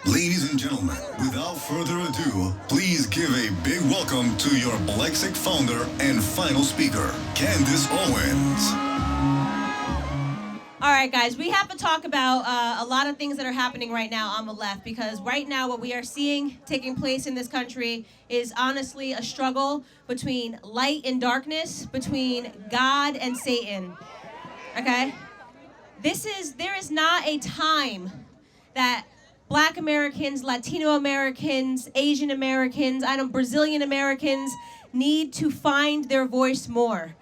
Ladies and gentlemen, without further ado, please give a big welcome to your BLEXIT founder and final speaker, Candace Owens. All right, guys, we have to talk about a lot of things that are happening right now on the left, because right now what we are seeing taking place in this country is honestly a struggle between light and darkness, between God and Satan, okay? There is not a time that Black Americans, Latino Americans, Asian Americans, Brazilian Americans need to find their voice more.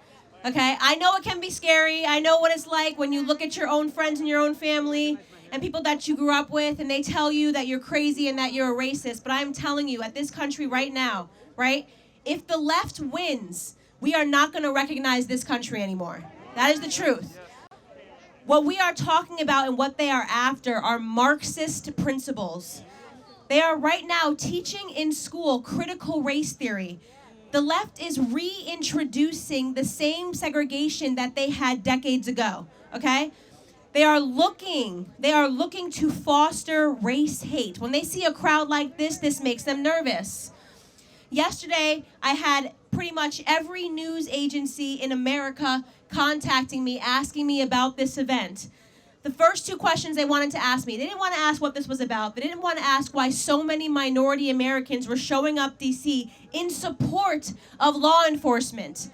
Okay, I know it can be scary. I know what it's like when you look at your own friends and your own family and people that you grew up with and they tell you that you're crazy and that you're a racist. But I'm telling you, at this country right now, right, if the left wins, we are not going to recognize this country anymore. That is the truth. What we are talking about and what they are after are Marxist principles. They are right now teaching in school critical race theory. The left is reintroducing the same segregation that they had decades ago, okay? They are looking to foster race hate. When they see a crowd like this makes them nervous. Yesterday, I had pretty much every news agency in America contacting me, asking me about this event. The first two questions they wanted to ask me, they didn't want to ask what this was about. They didn't want to ask why so many minority Americans were showing up DC in support of law enforcement.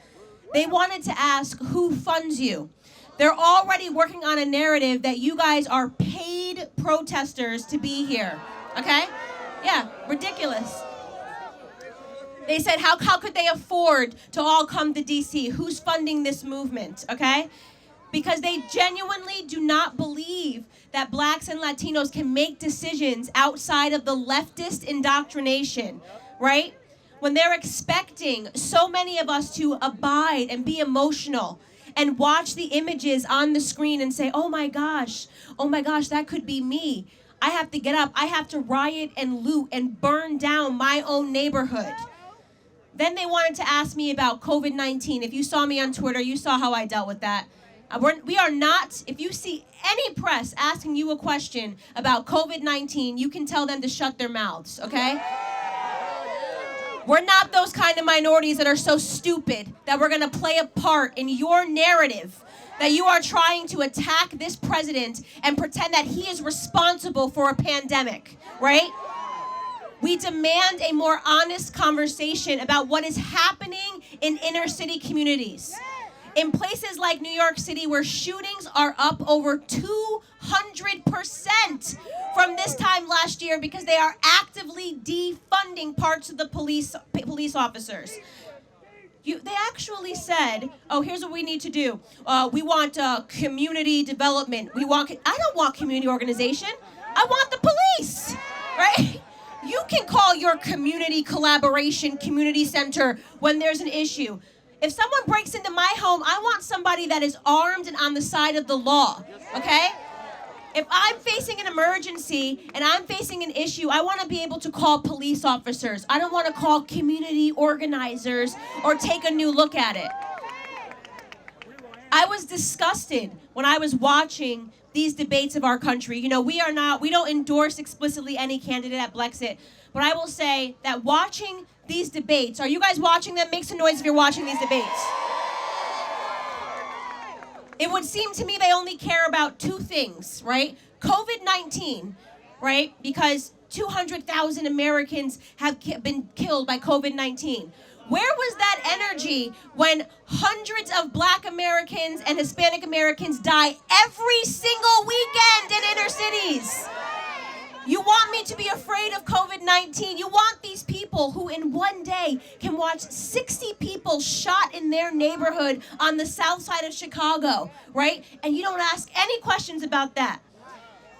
They wanted to ask who funds you. They're already working on a narrative that you guys are paid protesters to be here, okay? Yeah, ridiculous. They said, how could they afford to all come to DC? Who's funding this movement, okay? Because they genuinely do not believe that Blacks and Latinos can make decisions outside of the leftist indoctrination, right? When they're expecting so many of us to abide and be emotional and watch the images on the screen and say, oh my gosh, that could be me. I have to get up, I have to riot and loot and burn down my own neighborhood. Then they wanted to ask me about COVID-19. If you saw me on Twitter, you saw how I dealt with that. We are not, if you see any press asking you a question about COVID-19, you can tell them to shut their mouths, okay? We're not those kind of minorities that are so stupid that we're going to play a part in your narrative that you are trying to attack this president and pretend that he is responsible for a pandemic, right? We demand a more honest conversation about what is happening in inner city communities. In places like New York City, where shootings are up over 200% from this time last year because they are actively defunding parts of the police officers. They actually said, oh, here's what we need to do. We want community development. I don't want community organization. I want the police, right? You can call your community collaboration community center when there's an issue. If someone breaks into my home, I want somebody that is armed and on the side of the law, okay? If I'm facing an emergency and I'm facing an issue, I want to be able to call police officers. I don't want to call community organizers or take a new look at it. I was disgusted when I was watching these debates of our country. You know, we don't endorse explicitly any candidate at BLEXIT, but I will say that watching these debates, are you guys watching them? Make some noise if you're watching these debates. It would seem to me they only care about two things, right? COVID-19, right? Because 200,000 Americans have been killed by COVID-19. Where was that energy when hundreds of Black Americans and Hispanic Americans die every single weekend in inner cities? You want me to be afraid of COVID-19? You want these people who in one day can watch 60 people shot in their neighborhood on the south side of Chicago, right? And you don't ask any questions about that.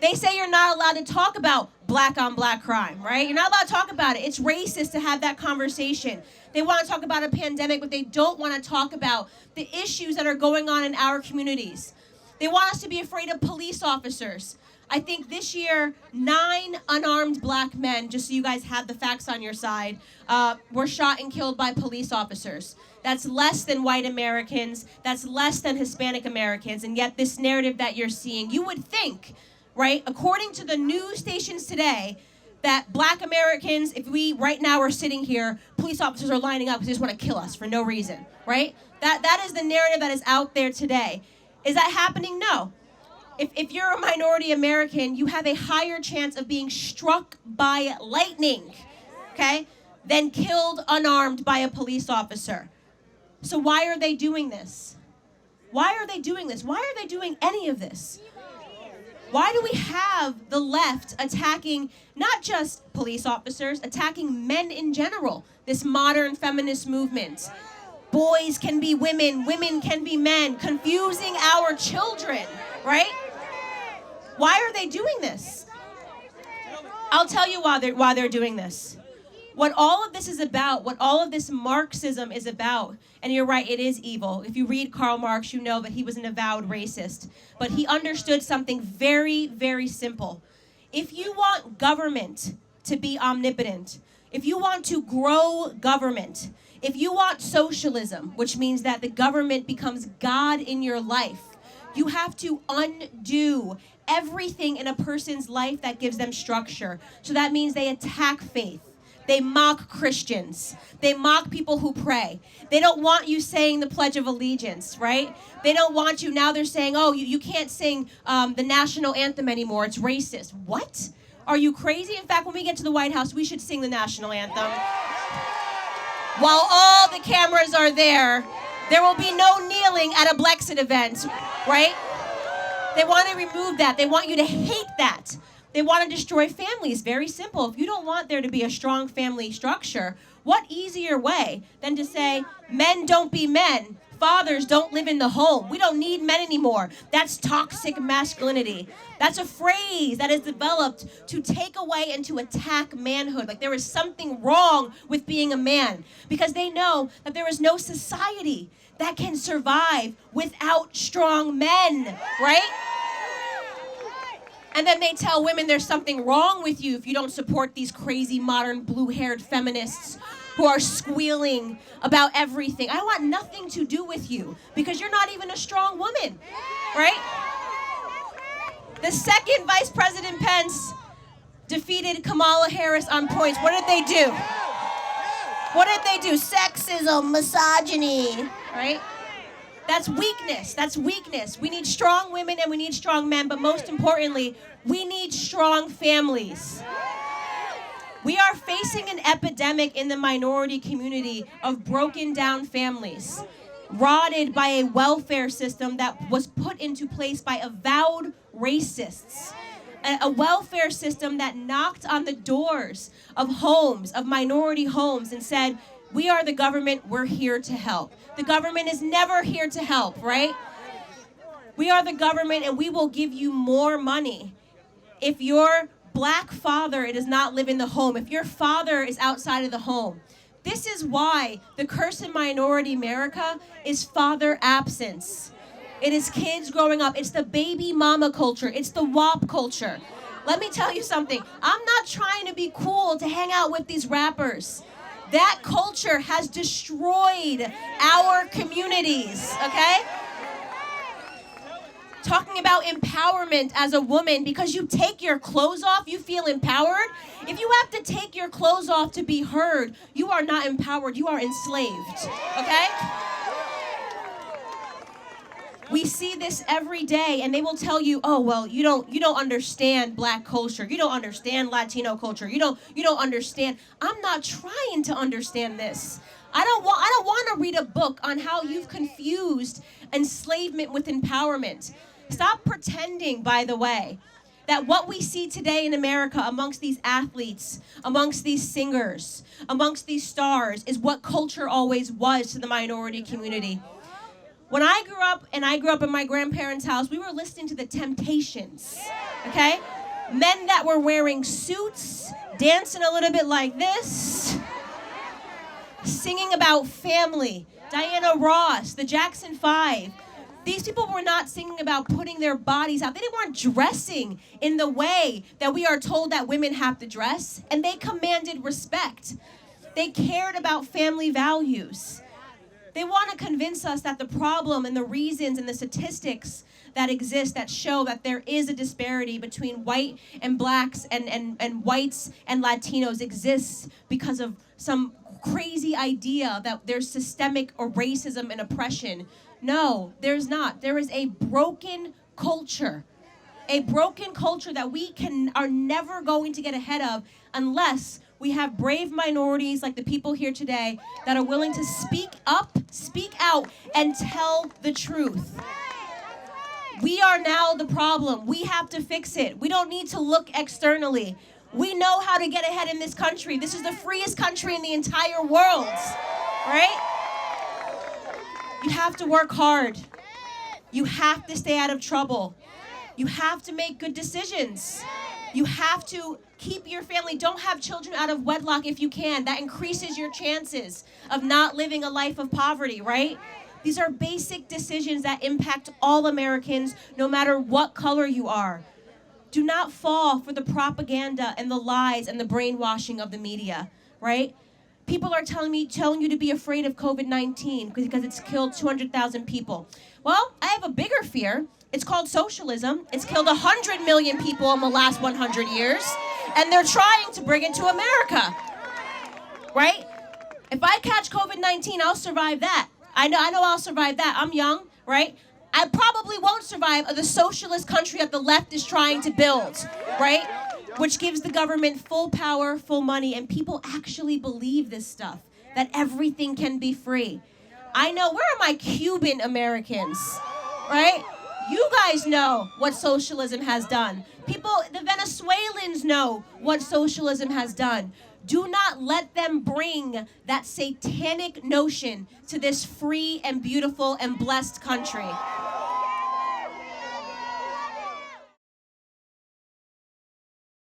They say you're not allowed to talk about Black on Black crime, right? You're not allowed to talk about it. It's racist to have that conversation. They want to talk about a pandemic, but they don't want to talk about the issues that are going on in our communities. They want us to be afraid of police officers. I think this year, 9 unarmed Black men, just so you guys have the facts on your side, were shot and killed by police officers. That's less than white Americans. That's less than Hispanic Americans. And yet this narrative that you're seeing, you would think, right, according to the news stations today, that black Americans, if we right now are sitting here, police officers are lining up because they just want to kill us for no reason, right? That is the narrative that is out there today. Is that happening? No. If you're a minority American, you have a higher chance of being struck by lightning, okay, than killed unarmed by a police officer. So why are they doing this? Why are they doing this? Why are they doing any of this? Why do we have the left attacking not just police officers, attacking men in general? This modern feminist movement. Boys can be women, women can be men, confusing our children, right? Why are they doing this? I'll tell you why they're doing this. What all of this is about, what all of this Marxism is about, and you're right, it is evil. If you read Karl Marx, you know that he was an avowed racist. But he understood something very, very simple. If you want government to be omnipotent, if you want to grow government, if you want socialism, which means that the government becomes God in your life, you have to undo everything in a person's life that gives them structure. So that means they attack faith. They mock Christians. They mock people who pray. They don't want you saying the Pledge of Allegiance, right? They don't want you, now they're saying, oh, you can't sing the national anthem anymore. It's racist. What? Are you crazy? In fact, when we get to the White House, we should sing the national anthem. While all the cameras are there will be no kneeling at a BLEXIT event, right? They want to remove that. They want you to hate that. They want to destroy families. Very simple. If you don't want there to be a strong family structure, what easier way than to say, men don't be men, fathers don't live in the home. We don't need men anymore. That's toxic masculinity. That's a phrase that is developed to take away and to attack manhood. Like there is something wrong with being a man because they know that there is no society that can survive without strong men, right? And then they tell women there's something wrong with you if you don't support these crazy modern blue-haired feminists who are squealing about everything. I want nothing to do with you because you're not even a strong woman, right? The second Vice President Pence defeated Kamala Harris on points. What did they do? What did they do? Sexism, misogyny, right? That's weakness. That's weakness. We need strong women and we need strong men, but most importantly, we need strong families. We are facing an epidemic in the minority community of broken down families, rotted by a welfare system that was put into place by avowed racists. A welfare system that knocked on the doors of homes, of minority homes, and said, we are the government, we're here to help. The government is never here to help, right? We are the government and we will give you more money. If your black father does not live in the home, if your father is outside of the home, this is why the curse in minority America is father absence. It is kids growing up. It's the baby mama culture. It's the WAP culture. Let me tell you something. I'm not trying to be cool to hang out with these rappers. That culture has destroyed our communities, okay? Talking about empowerment as a woman, because you take your clothes off, you feel empowered. If you have to take your clothes off to be heard, you are not empowered, you are enslaved, okay? We see this every day, and they will tell you, "Oh, well, you don't understand black culture. You don't understand Latino culture. You don't understand." I'm not trying to understand this. I don't want to read a book on how you've confused enslavement with empowerment. Stop pretending, by the way, that what we see today in America amongst these athletes, amongst these singers, amongst these stars is what culture always was to the minority community. When I grew up in my grandparents' house, we were listening to the Temptations, okay? Men that were wearing suits, dancing a little bit like this, singing about family. Diana Ross, the Jackson 5. These people were not singing about putting their bodies out. They weren't dressing in the way that we are told that women have to dress, and they commanded respect. They cared about family values. They want to convince us that the problem and the reasons and the statistics that exist that show that there is a disparity between white and blacks and whites and Latinos exists because of some crazy idea that there's systemic or racism and oppression. No, there's not. There is a broken culture. A broken culture that we are never going to get ahead of unless we have brave minorities like the people here today that are willing to speak up, speak out, and tell the truth. We are now the problem. We have to fix it. We don't need to look externally. We know how to get ahead in this country. This is the freest country in the entire world, right? You have to work hard. You have to stay out of trouble. You have to make good decisions. You have to keep your family. Don't have children out of wedlock if you can. That increases your chances of not living a life of poverty, right? These are basic decisions that impact all Americans, no matter what color you are. Do not fall for the propaganda and the lies and the brainwashing of the media, right? People are telling you to be afraid of COVID-19 because it's killed 200,000 people. Well, I have a bigger fear. It's called socialism. It's killed 100 million people in the last 100 years, and they're trying to bring it to America, right? If I catch COVID-19, I'll survive that. I know I'll survive that. I'm young, right? I probably won't survive the socialist country that the left is trying to build, right? Which gives the government full power, full money, and people actually believe this stuff, that everything can be free. I know, where are my Cuban Americans, right? You guys know what socialism has done. The Venezuelans know what socialism has done. Do not let them bring that satanic notion to this free and beautiful and blessed country.